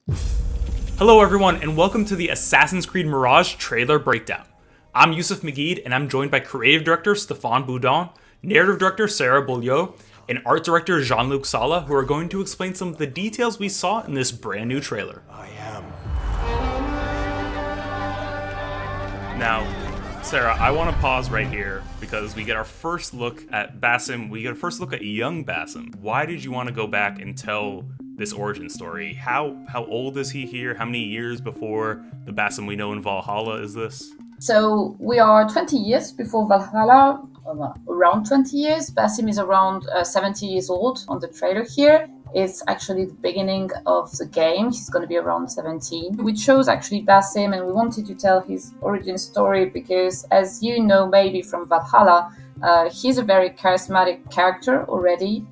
Hello everyone, and welcome to the Assassin's Creed Mirage trailer breakdown. I'm Yusuf Magid, and I'm joined by creative director Stéphane Boudon, narrative director Sarah Beaulieu, and art director Jean-Luc Sala, who are going to explain some of the details we saw in this brand new trailer. I am. Now, Sarah, I want to pause right here because we get our first look at Basim. We get a first look at young Basim. Why did you want to go back and tell this origin story? How old is he here? How many years before the Basim we know in Valhalla is this? So we are 20 years before Valhalla, around 20 years. Basim is around 70 years old on the trailer here. It's actually the beginning of the game. He's going to be around 17. We chose actually Basim, and we wanted to tell his origin story because, as you know maybe from Valhalla, he's a very charismatic character already.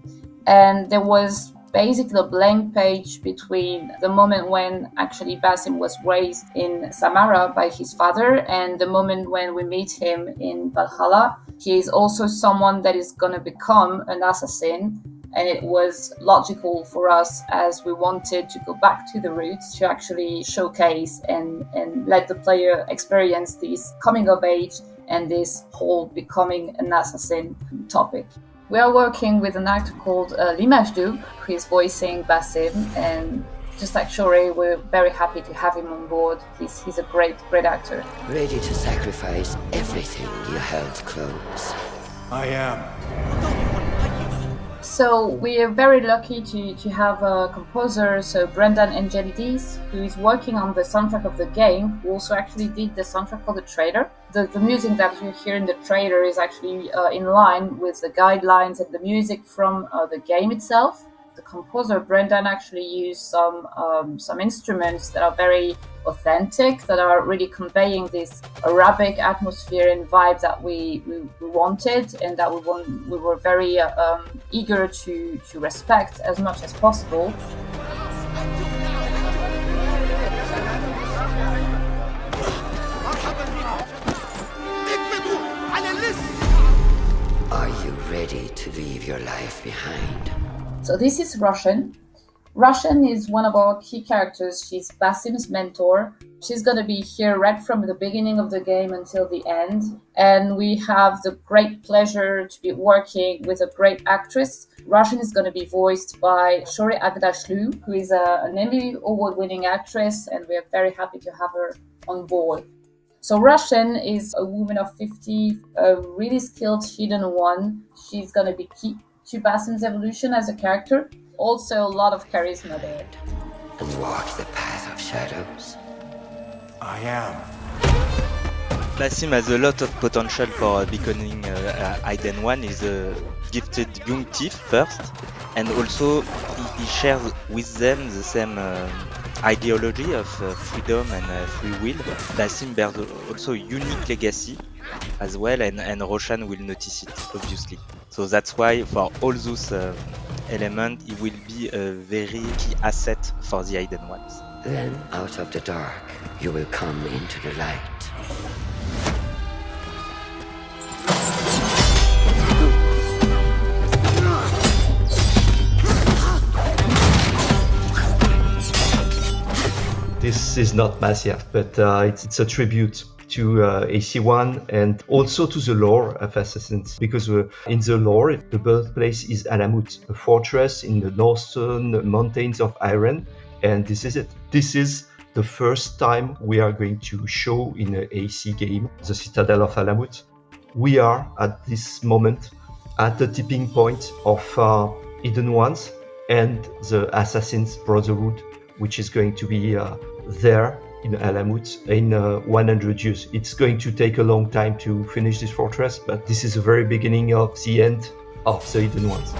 And there was basically a blank page between the moment when actually Basim was raised in Samara by his father and the moment when we meet him in Valhalla. He is also someone that is going to become an assassin, and it was logical for us as we wanted to go back to the roots to actually showcase and let the player experience this coming of age and this whole becoming an assassin topic. We are working with an actor called L'Image Duke, who is voicing Basim, and just like Shore, we're very happy to have him on board. He's a great actor. Ready to sacrifice everything you held close. I am. So we are very lucky to have a composer, so Brendan Angelidis, who is working on the soundtrack of the game, who also actually did the soundtrack for the trailer. The music that you hear in the trailer is actually in line with the guidelines and the music from the game itself. The composer Brendan actually used some instruments that are very authentic, that are really conveying this Arabic atmosphere and vibe that we wanted, and that we were very eager to respect as much as possible. Are you ready to leave your life behind? So this is Russian. Russian is one of our key characters. She's Basim's mentor. She's going to be here right from the beginning of the game until the end. And we have the great pleasure to be working with a great actress. Russian is going to be voiced by Shore Agdashlu, who is an Emmy Award-winning actress, and we are very happy to have her on board. So Russian is a woman of 50, a really skilled hidden one. She's going to be key to Basim's evolution as a character. Also a lot of charisma there. And walk the path of shadows. I am. Basim has a lot of potential for becoming Hidden One. He's a gifted young thief first, and also he shares with them the same ideology of freedom and free will. Basim bears also a unique legacy as well, and Roshan will notice it, obviously. So that's why for all those elements, he will be a very key asset for the Hidden Ones. Then out of the dark, you will come into the light. This is not massive, but it's a tribute to XOne and also to the lore of Assassins, because in the lore, the birthplace is Alamut, a fortress in the northern mountains of Iran, and this is it. This is the first time we are going to show in an AC game the Citadel of Alamut. We are at this moment at the tipping point of Hidden Ones and the Assassin's Brotherhood, which is going to be there in Alamut in 100 years. It's going to take a long time to finish this fortress, but this is the very beginning of the end of the Hidden Ones.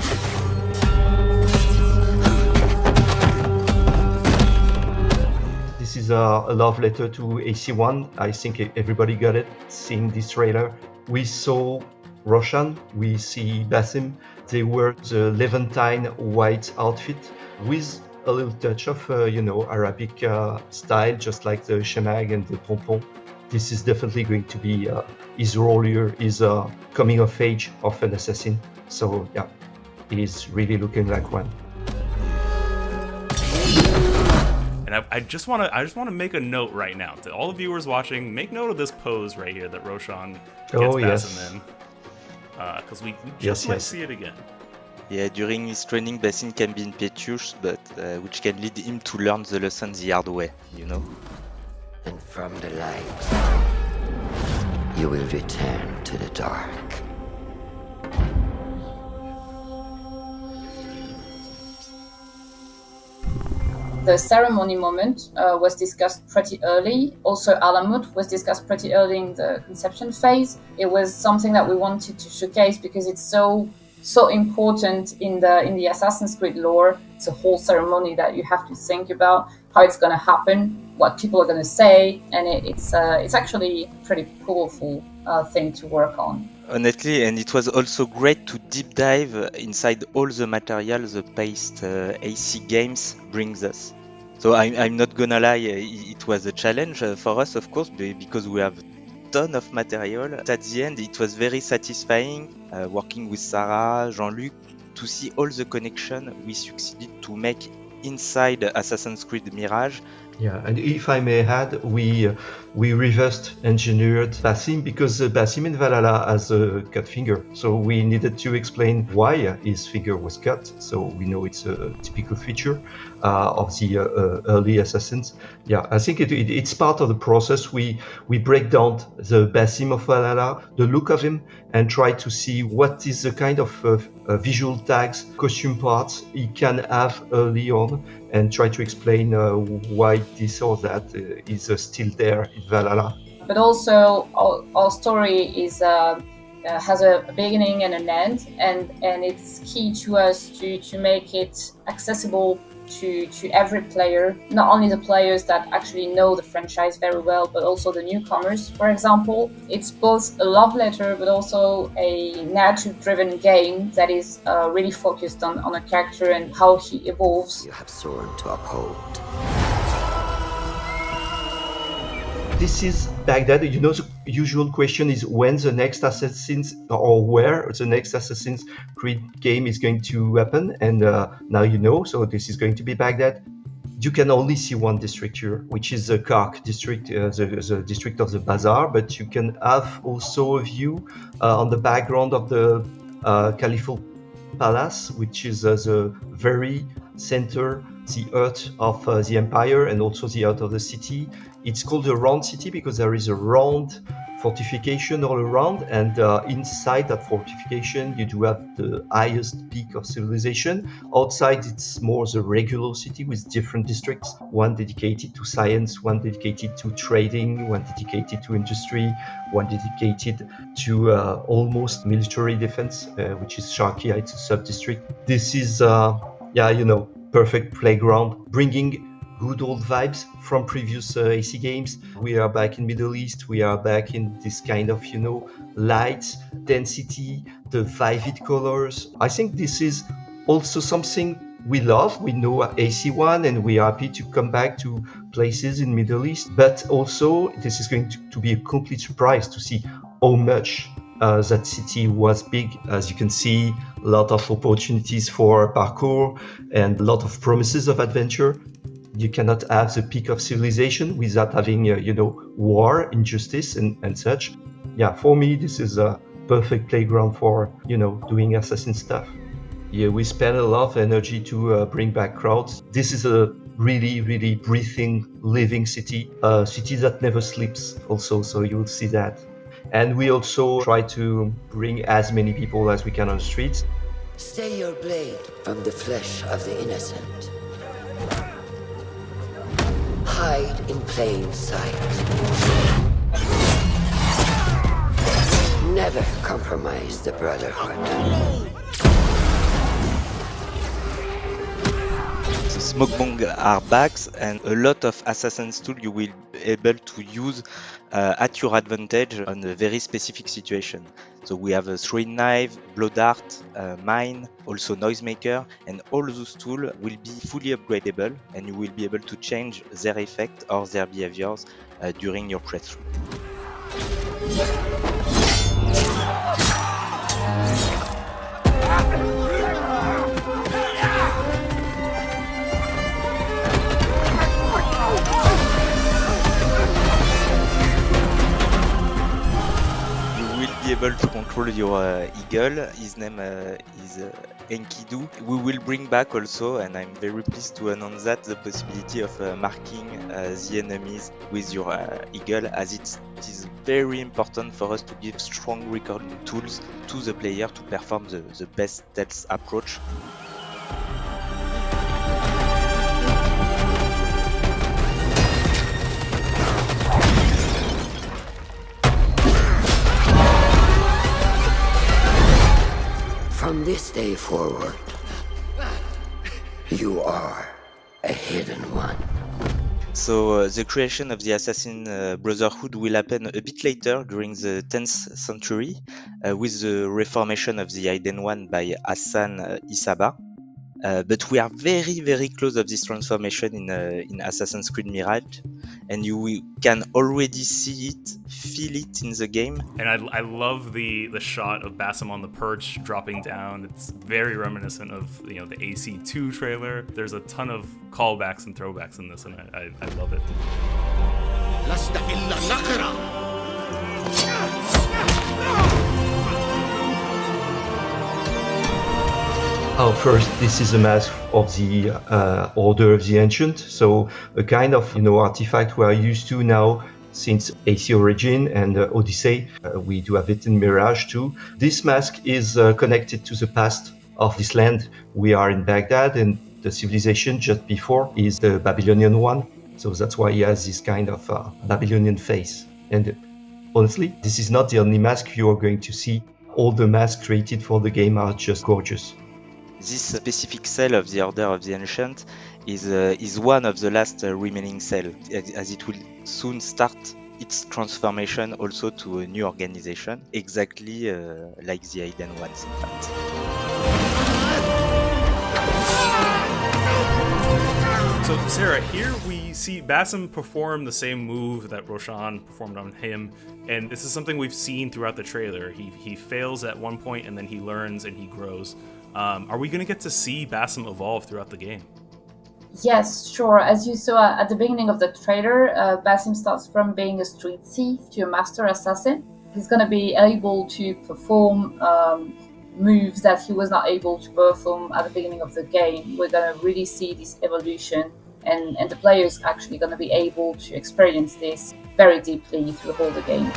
This is a love letter to XOne. I think everybody got it seeing this trailer. We saw Roshan, we see Basim. They wear the Levantine white outfit with a little touch of, Arabic style, just like the shemag and the pompon. This is definitely going to be his role here, his coming of age of an assassin. So yeah, he is really looking like one. And I just want to make a note right now to all the viewers watching. Make note of this pose right here that Roshan gets Basim in, because we just might see it again. Yeah, during his training, Basim can be impetuous, but which can lead him to learn the lesson the hard way, you know. And from the light, you will return to the dark. The ceremony moment was discussed pretty early. Also, Alamut was discussed pretty early in the conception phase. It was something that we wanted to showcase because it's so important in the Assassin's Creed lore. It's a whole ceremony that you have to think about how it's going to happen, what people are going to say, and it's actually a pretty powerful thing to work on. Honestly, and it was also great to deep dive inside all the material the past AC games brings us. So I'm not gonna lie, it was a challenge for us, of course, because we have a ton of material. At the end, it was very satisfying working with Sarah, Jean-Luc, to see all the connection we succeeded to make inside Assassin's Creed Mirage. Yeah, and if I may add, we reversed engineered Basim because Basim in Valhalla has a cut finger, so we needed to explain why his finger was cut. So we know it's a typical feature of the early assassins. Yeah, I think it's part of the process. We break down the Basim of Valhalla, the look of him, and try to see what is the kind of visual tags, costume parts he can have early on, and try to explain why this or that is still there in Valhalla. But also, our story is has a beginning and an end, and it's key to us to make it accessible to every player, not only the players that actually know the franchise very well, but also the newcomers, for example. It's both a love letter, but also a narrative-driven game that is really focused on a character and how he evolves. You have sworn to uphold. This is Baghdad. You know, the usual question is when the next Assassin's or where the next Assassin's Creed game is going to happen. And now you know, so this is going to be Baghdad. You can only see one district here, which is the Kark district, the district of the Bazaar. But you can have also a view on the background of the Caliphal Palace, which is the very center, the heart of the empire and also the heart of the city. It's called a round city because there is a round fortification all around, and inside that fortification you do have the highest peak of civilization. Outside it's more the regular city with different districts, one dedicated to science, one dedicated to trading, one dedicated to industry, one dedicated to almost military defense, which is Sharkia. It's a sub-district. This is perfect playground, bringing good old vibes from previous AC games. We are back in Middle East. We are back in this kind of, light, density, the vivid colors. I think this is also something we love. We know AC1 and we are happy to come back to places in Middle East. But also this is going to be a complete surprise to see how much that city was big. As you can see, a lot of opportunities for parkour and a lot of promises of adventure. You cannot have the peak of civilization without having, war, injustice, and such. Yeah, for me, this is a perfect playground for, doing assassin stuff. Yeah, we spend a lot of energy to bring back crowds. This is a really, really breathing, living city, a city that never sleeps also, so you will see that. And we also try to bring as many people as we can on the streets. Stay your blade from the flesh of the innocent. Hide in plain sight. Never compromise the Brotherhood. The smoke bomb are back, and a lot of assassin's tools you will be able to use at your advantage on a very specific situation. So we have a throwing knife, blow dart, mine, also noisemaker, and all those tools will be fully upgradable, and you will be able to change their effect or their behaviors during your playthrough. able to control your eagle. His name is Enkidu. We will bring back also, and I'm very pleased to announce that, the possibility of marking the enemies with your eagle, as it is very important for us to give strong recording tools to the player to perform the best stealth approach. From this day forward, you are a hidden one. So the creation of the Assassin Brotherhood will happen a bit later, during the 10th century, with the reformation of the Hidden One by Hassan Isaba. But we are very, very close of this transformation in Assassin's Creed Mirage, and you can already see it, feel it in the game. And I love the shot of Basim on the perch dropping down. It's very reminiscent of the AC2 trailer. There's a ton of callbacks and throwbacks in this, and I love it. First, this is a mask of the Order of the Ancient, so a kind of artifact we are used to now since AC Origin and Odyssey. We do have it in Mirage too. This mask is connected to the past of this land. We are in Baghdad, and the civilization just before is the Babylonian one, so that's why he has this kind of Babylonian face. And honestly, this is not the only mask you are going to see. All the masks created for the game are just gorgeous. This specific cell of the Order of the Ancient is one of the last remaining cells, as it will soon start its transformation also to a new organization, exactly like the Hidden Ones, in fact. So Sarah, here we see Basim perform the same move that Roshan performed on him, and this is something we've seen throughout the trailer. He fails at one point, and then he learns and he grows. Are we going to get to see Basim evolve throughout the game? Yes, sure. As you saw at the beginning of the trailer, Basim starts from being a street thief to a master assassin. He's going to be able to perform moves that he was not able to perform at the beginning of the game. We're going to really see this evolution, and the player is actually going to be able to experience this very deeply through the whole game.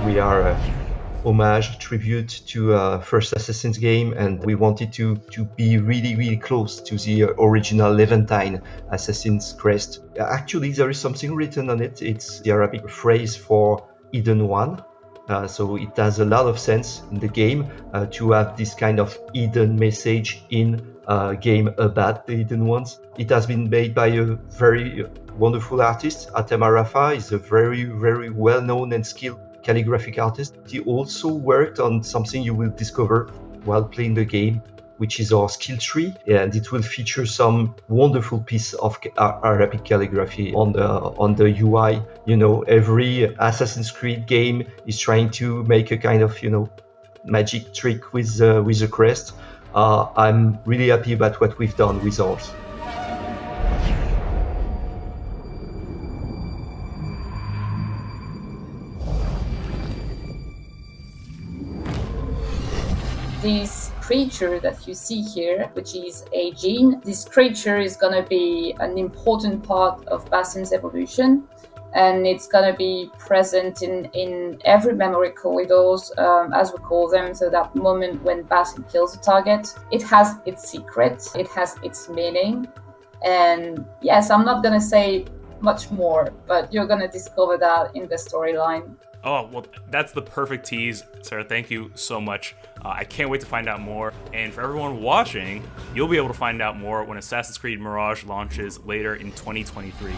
We are a homage, tribute to first Assassin's game, and we wanted to be really, really close to the original Levantine Assassin's crest. Actually, there is something written on it. It's the Arabic phrase for Hidden One. So it has a lot of sense in the game to have this kind of hidden message in a game about the Hidden Ones. It has been made by a very wonderful artist. Atem Arafa is a very, very well-known and skilled calligraphic artist. He also worked on something you will discover while playing the game, which is our skill tree, and it will feature some wonderful piece of Arabic calligraphy on the UI. Every Assassin's Creed game is trying to make a kind of magic trick with the crest. I'm really happy about what we've done with ours. This creature that you see here, which is a gene, this creature is going to be an important part of Basim's evolution, and it's going to be present in every memory corridors, as we call them. So that moment when Basim kills a target, it has its secret, it has its meaning. And yes, I'm not going to say much more, but you're going to discover that in the storyline. Oh, well, that's the perfect tease. Sarah, thank you so much. I can't wait to find out more. And for everyone watching, you'll be able to find out more when Assassin's Creed Mirage launches later in 2023.